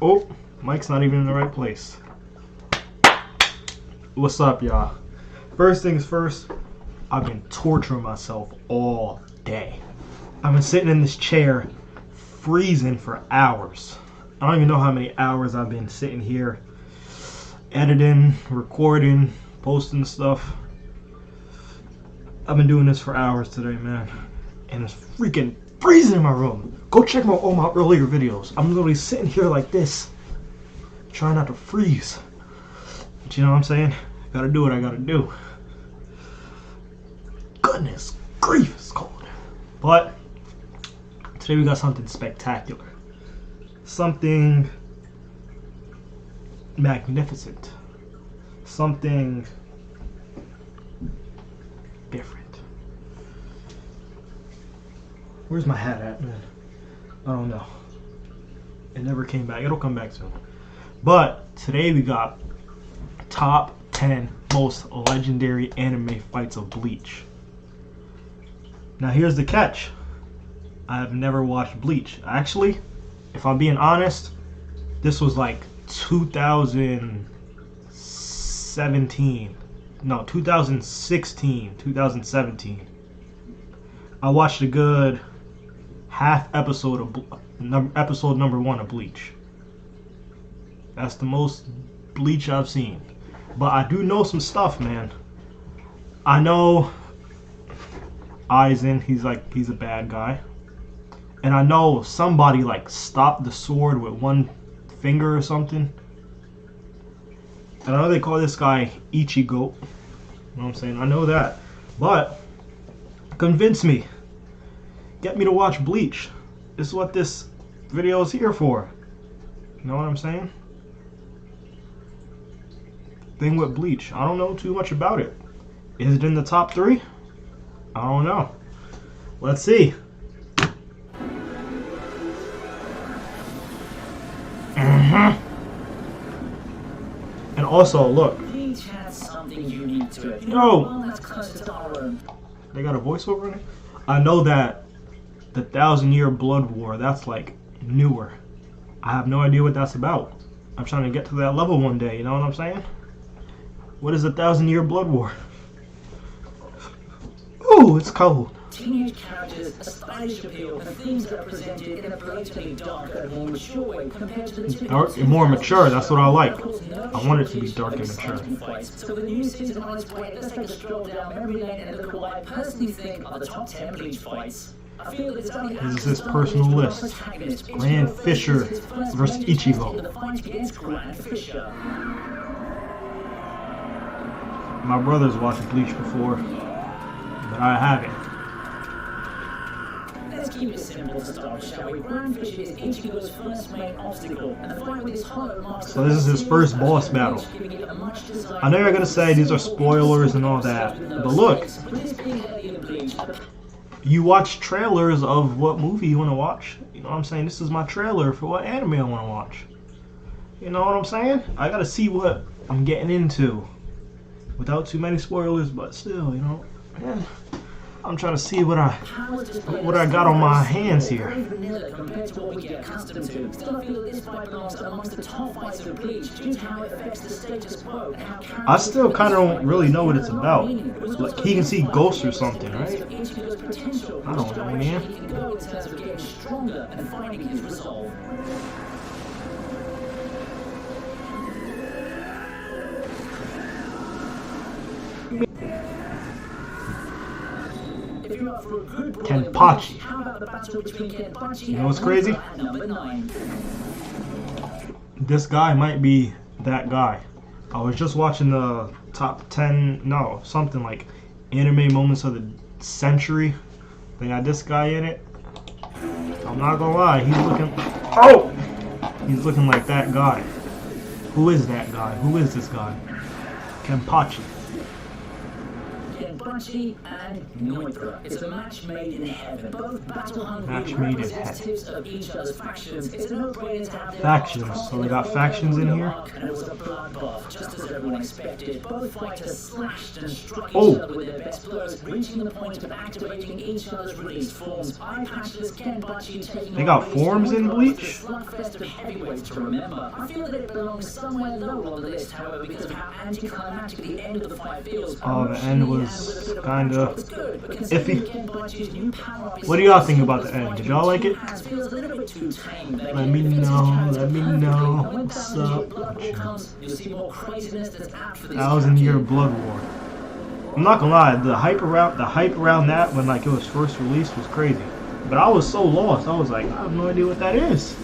Oh, mic's not even in the right place. What's up, y'all? First things first, I've been torturing myself all day. I've been sitting in this chair, freezing for hours. I don't even know how many hours I've been sitting here, editing, recording, posting stuff. I've been doing this for hours today, man. And it's freaking freezing in my room. Go check all my earlier videos. I'm literally sitting here like this, trying not to freeze. But you know what I'm saying? Gotta do what I gotta do. Goodness grief, it's cold. But today we got something spectacular. Something magnificent. Something different. Where's my hat at, man? I don't know. It never came back. It'll come back soon. But today we got top 10 most legendary anime fights of Bleach. Now here's the catch. I have never watched Bleach. Actually, if I'm being honest, this was like 2017. No, 2016, 2017. I watched a good half episode of episode number 1 of Bleach. That's the most Bleach I've seen. But I do know some stuff, man. I know Aizen, he's a bad guy. And I know somebody like stopped the sword with one finger or something. And I know they call this guy Ichigo. You know what I'm saying? I know that. But convince me. Get me to watch Bleach. This is what this video is here for. You know what I'm saying? Thing with Bleach. I don't know too much about it. Is it in the top 3? I don't know. Let's see. And also, look. Bleach has something unique to it. Yo! That's closer to our own. They got a voiceover in it? I know that the 1,000-Year Blood War, that's like newer. I have no idea what that's about. I'm trying to get to that level one day, you know what I'm saying? What is the 1,000-Year Blood War? Ooh, it's cold. Teenage characters, a stylish appeal, and themes that are presented in a blatantly dark and more mature way compared to the typical... Dark and more mature, that's what I like. I want it to be dark and mature. So the news is on its way. Let's take a stroll down memory lane and look at what I personally think are the top 10 Bleach fights. I feel it's only this is his personal list. Grand Fisher versus Ichigo. My brother's watched Bleach before, but I haven't. Let's keep it simple to start, shall we? Grand Fisher is Ichigo's first main obstacle, and the fight with his hollow master. So this is his first boss battle. I know you're gonna say these are spoilers and all that, but look. You watch trailers of what movie you want to watch. You know what I'm saying? This is my trailer for what anime I want to watch. You know what I'm saying? I gotta see what I'm getting into. Without too many spoilers, but still, you know. Yeah. I'm trying to see what I got on my hands here. I still kind of don't really know what it's about. Like, he can see ghosts or something, right? I don't know, man. Kenpachi. You know what's crazy? This guy might be that guy. I was just watching the top 10, no, something like anime moments of the century. They got this guy in it. I'm not gonna lie, he's looking like that guy. Who is that guy? Who is this guy? Kenpachi. Genbachi and Noitra. It's a match made in heaven. Both battle-hungry representatives of each other's factions. It's a no-brainer to have their factions. So they got factions in here? And it was a bloodbath, just as everyone expected. Both fighters slashed and struck each other with their best blows, reaching the point of activating each other's released forms. Eye-patchless Genbachi taking they got forms in Bleach? Slugfest of heavyweights to remember. I feel that it belongs somewhere lower on the list, however, because of how anticlimactic the end of the fight feels. Oh, the end was kinda iffy. What do y'all think about the end? Did y'all like it? Let me know. What's up? 1,000-year blood war. I'm not gonna lie, the hype around that when like it was first released was crazy. But I was so lost. I was like, I have no idea what that is.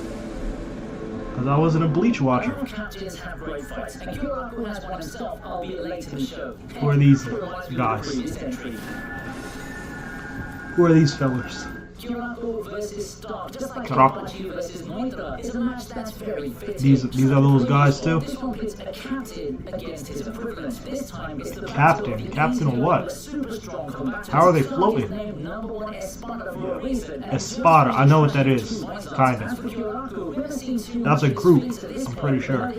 Because I wasn't a Bleach watcher. Who are these guys? Who are these fellas? Kyoraku versus Stark, just like Kyoraku. Kenpachi versus Noitra, is a match that's very fitting. These are those guys too? This one pits a captain against his equivalent. This time it's the Captain? Captain of what? How are they floating? Espada, I know what that is. Kinda. That's a group, I'm pretty sure.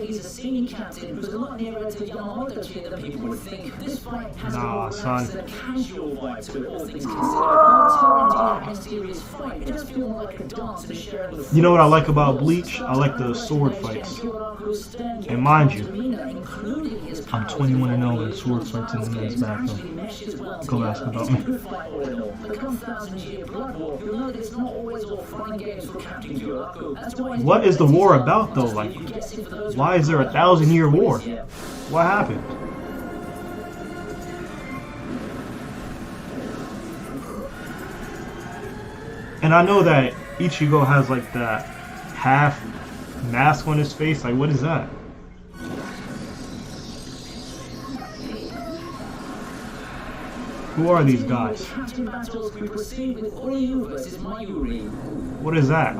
Nah, son. You know what I like about Bleach? I like the sword fights. And mind you, I'm 21-0 in sword fights in the men's bathroom. Go ask about me. What is the war about though? Like, why is there a 1,000-year war? What happened? And I know that Ichigo has like that half mask on his face. Like, what is that? Who are these guys? What is that?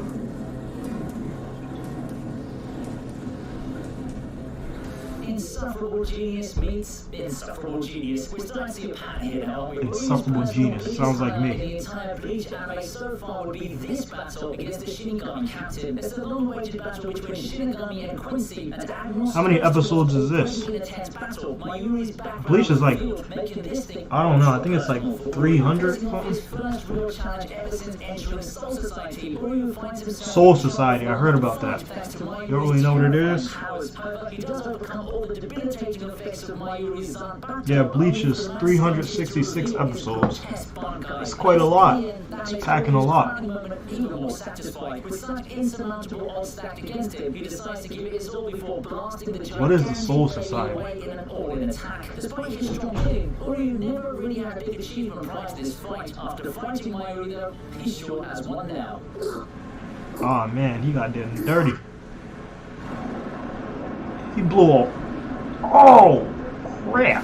Insufferable genius meets insufferable genius. We're starting to see a pattern here now. Insufferable genius. Sounds like me. The entire Bleach anime so far would be this battle against the Shinigami captain. It's a long-awaited battle between Shinigami and Quincy. And to add more how many episodes is this? Bleach is like, I don't know. I think it's like 300 something. Soul Society. I heard about that. You don't really know what it is? Yeah, Bleach is 366 episodes. It's quite a lot. It's packing a lot. What is the Soul Society? Oh man, he got done dirty. He blew up. Oh, crap.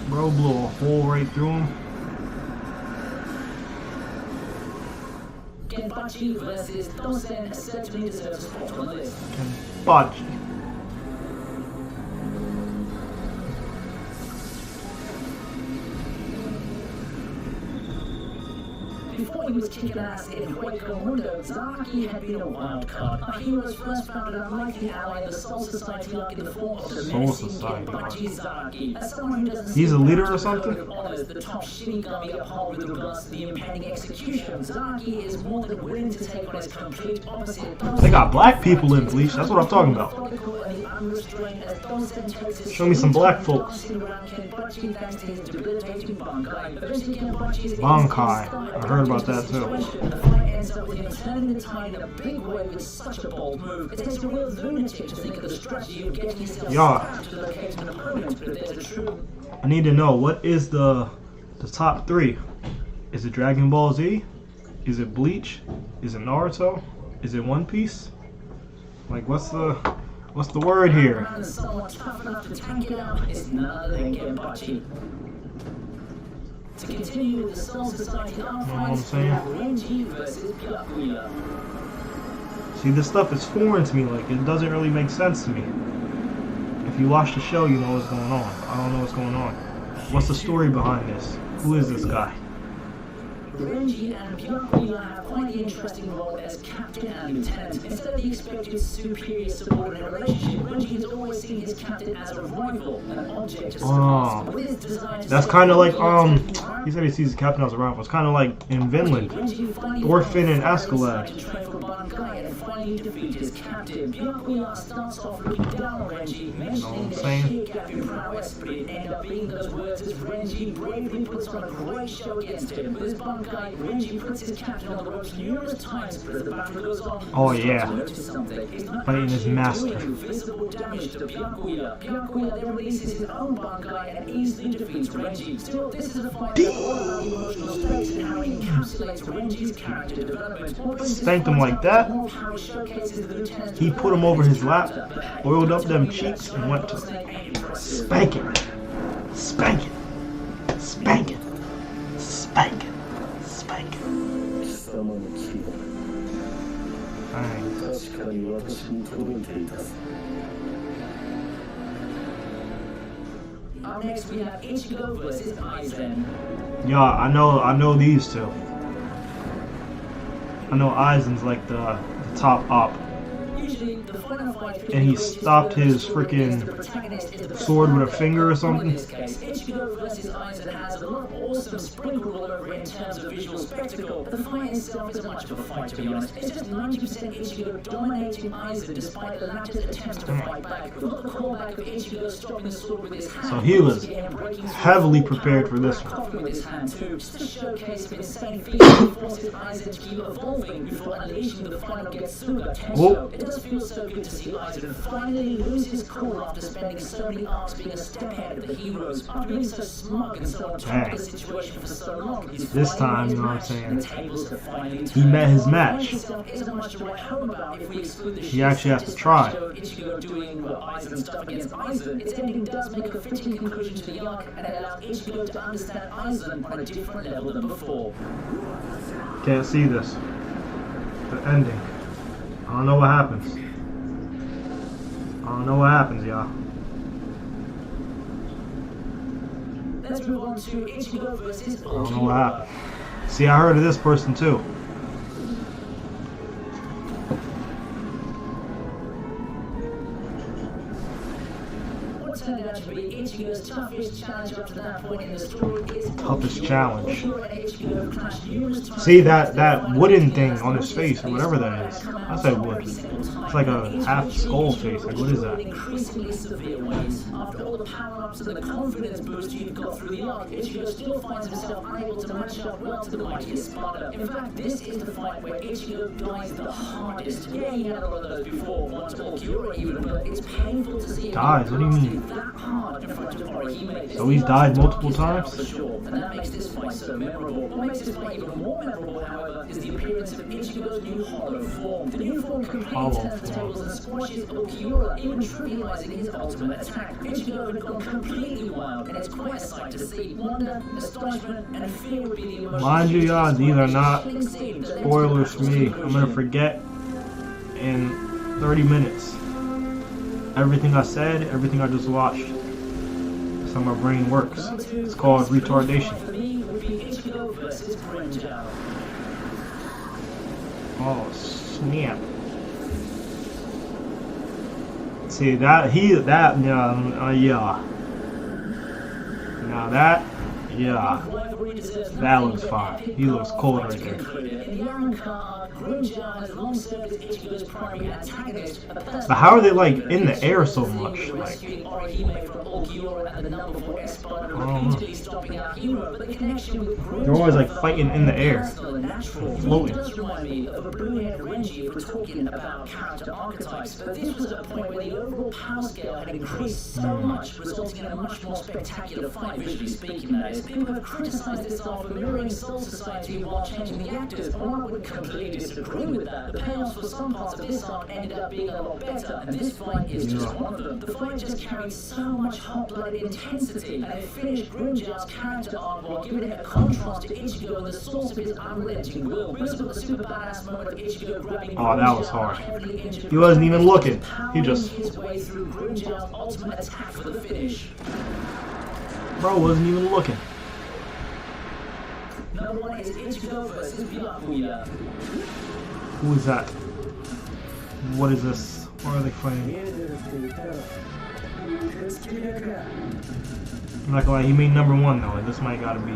Bro blew a hole right through him. Genbachi versus Dosen certainly deserves a spot on the list. Genbachi. Before he was kicking ass in Hueco Mundo, Zaki had been a wild card. Our heroes first found an unlikely ally in the Soul Society arc in the form of the menacing Genbachi Zaki. As someone who doesn't he's a leader or something? Honors the top Shinigami uphold with regards to the impending execution. Zaki is more than willing to take on his complete opposite. They got black people in Bleach, that's what I'm talking about. Show me some black folks. Bankai. I heard about that too. The fight ends up with him turning the tide in a big way with such a bold move. It takes a real lunatic to think of the strategy of getting himself to locate an opponent, but there's a true... I need to know, what is the top 3? Is it Dragon Ball Z? Is it Bleach? Is it Naruto? Is it One Piece? Like, what's the word here? To continue with the Soul Society, you know what I'm saying? See, this stuff is foreign to me. Like, it doesn't really make sense to me. If you watch the show, you know what's going on. I don't know what's going on. What's the story behind this? Who is this guy? Renji and Byakuya have quite an interesting role as captain and lieutenant. Instead of the expected superior subordinate relationship, Renji has always seen his captain as a rival, an object to surpass. With his desire to that's kind of like he said he sees his captain as a rival. It's kind of like in Vinland, Thorfinn and Askeladd. And finally defeat his captain. Byakuya starts off looking down on Renji, mentioning his sheer gap in prowess, but it ended up being those words as Renji bravely puts on a great show against him. With his Bankai, Renji puts his captain on the ropes numerous times, but as the battle goes on, oh yeah, fighting his master. Visible damage to Byakuya. Byakuya then releases his own Bankai and easily defeats Renji. Still, this is a fight that all about the emotional stakes and how it encapsulates Renji's character development. Spanked him like that. He put him over his lap, oiled up them cheeks, and went to spank it, spank it, spank it, spank it, spank it. Up next we have Ichigo versus Aizen. Yeah, I know these two. I know Aizen's like the top op. And he stopped his freaking sword with a finger or something. In this case, Ichigo versus Aizen has a lot of awesome sprinkle all over it in terms of visual spectacle. But the fight itself isn't much of a fight, to be honest. It's just 90% Ichigo dominating Aizen despite the latter's attempts to fight back. We've got the callback of Ichigo stopping the sword with his hand. So he was heavily prepared for this one. With his hand too, just a showcase of insane feats that forces Aizen to keep evolving before unleashing the final Getsuga Tensho. It does feel so good to see Aizen finally lose his cool after spending so many arcs being a step ahead of the heroes. After being so smug and so on top of the situation for so long, this time, you know what I'm saying, he met his match. He actually has to try. Ichigo doing Aizen stuff against Aizen. Its ending does make a fitting conclusion to the arc, and it allows Ichigo to understand Aizen on a different level than before. Can't see this. The ending. I don't know what happens. I don't know what happens, y'all. Let's move on to Ichigo versus I don't know what happened. See, I heard of this person too. What turned out to be Ichigo's toughest challenge up to that point in the story is toughest challenge. See that wooden thing on his face or whatever that is. I said wood. It's like a half skull face. Like what is that? Increasingly severe ways. After all the power-ups and the confidence boost you've got through the arc, Ichigo still finds himself unable to match up well to the mighty Espada. In fact, this is the fight where Ichigo dies the hardest. Yeah, he had a lot of those before, once Orkyura even, but it's painful to see him dies? What do you mean? that hard in front of Orihime. So he's died multiple times? For sure, and that makes this fight so memorable. What makes this fight even more memorable, however, is the appearance of Ichigo's new hollow form. The new form completely turns the tables and squashes Orkyura, even trivializing his ultimate attack. Ichigo had gone completely wild, and it's quite a sight to see. Wonder, astonishment, and fear would be the emotions. Mind you, y'all, these are not spoilers for me. I'm gonna forget in 30 minutes everything I said, everything I just watched. That's how my brain works. It's called retardation. Oh snap! See that yeah. Now that. Yeah, that looks fine. He looks cold right there. But how are they like in the air so much? Like, I don't know. They're always like fighting in the air, floating. It does remind me of a blue-haired Renji if we're talking about character archetypes, but this was at a point where the overall power scale had increased so much, resulting in a much more spectacular fight, visually speaking, that is. People have criticized this art for mirroring Soul Society while changing the actors, and I would completely disagree with that. The payoffs for some parts of this arc ended up being a lot better, and this fight is just one of them. The fight just carried so much hot-blooded intensity, and it finished Grimjar's character arc while giving it a contrast to Ichigo and the source of his unrelenting will. We also got the super badass moment of Ichigo grabbing that was hard. He wasn't even looking. He just his way through Grimjar's ultimate attack for the finish. Bro wasn't even looking. Number 1 is Ichigo versus Byakuya. Who is that? What is this? Why are they fighting? I'm not gonna lie, he made number 1 though, and this might gotta be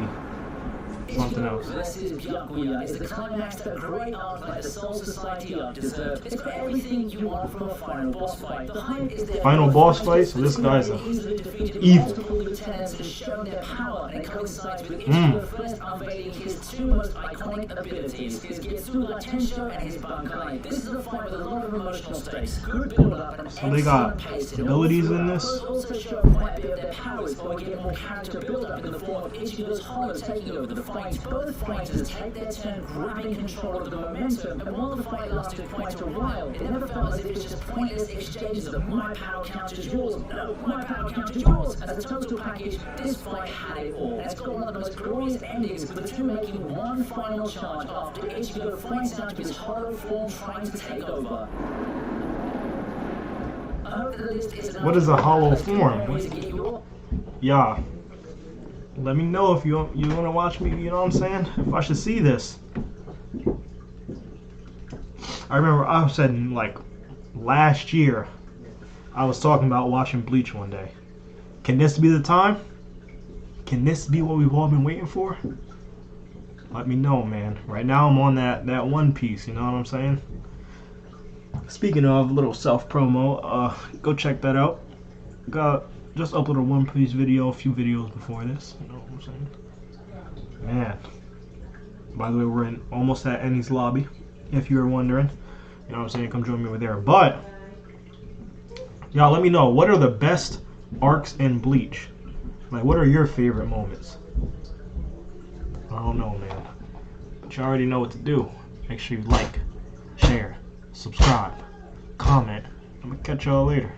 something else. Versus Byakuya is the climax to a great arc like the Soul Society arc deserved. It's got everything you want from a final boss fight. The hype is there. Final boss fight? So this guy's a evil. Multiple lieutenants have shown their power, and it coincides with Ichigo first unveiling his 2 most iconic abilities, his Getsuga Tensho and his Bankai. This is a fight with a lot of emotional stakes. Good build-up and So they got pace. abilities in this? Also show quite a bit of their powers, but we get more character build-up in the form of Ichigo's Hollow taking over the fight. Both fighters take their turn grabbing control of the momentum, and while the fight lasted quite a while, it never felt as if it's just pointless exchanges of my power counters yours, no, my power counters yours. As a total package, this fight had it all. And it's got one of the most glorious endings, with the 2 making one final charge after Ichigo fights out of his hollow form trying to take over. I hope that the list is What is a hollow form? Yeah. Let me know if you want to watch me, you know what I'm saying? If I should see this. I remember I said like last year I was talking about watching Bleach one day. Can this be the time? Can this be what we've all been waiting for? Let me know, man. Right now I'm on that One Piece, you know what I'm saying? Speaking of a little self promo, go check that out. Got just uploaded a One Piece video, a few videos before this, you know what I'm saying? Man. By the way, we're in almost at Ennie's lobby, if you were wondering. You know what I'm saying? Come join me over there. But y'all let me know, what are the best arcs in Bleach? Like, what are your favorite moments? I don't know, man. But you already know what to do. Make sure you like, share, subscribe, comment. I'm gonna catch y'all later.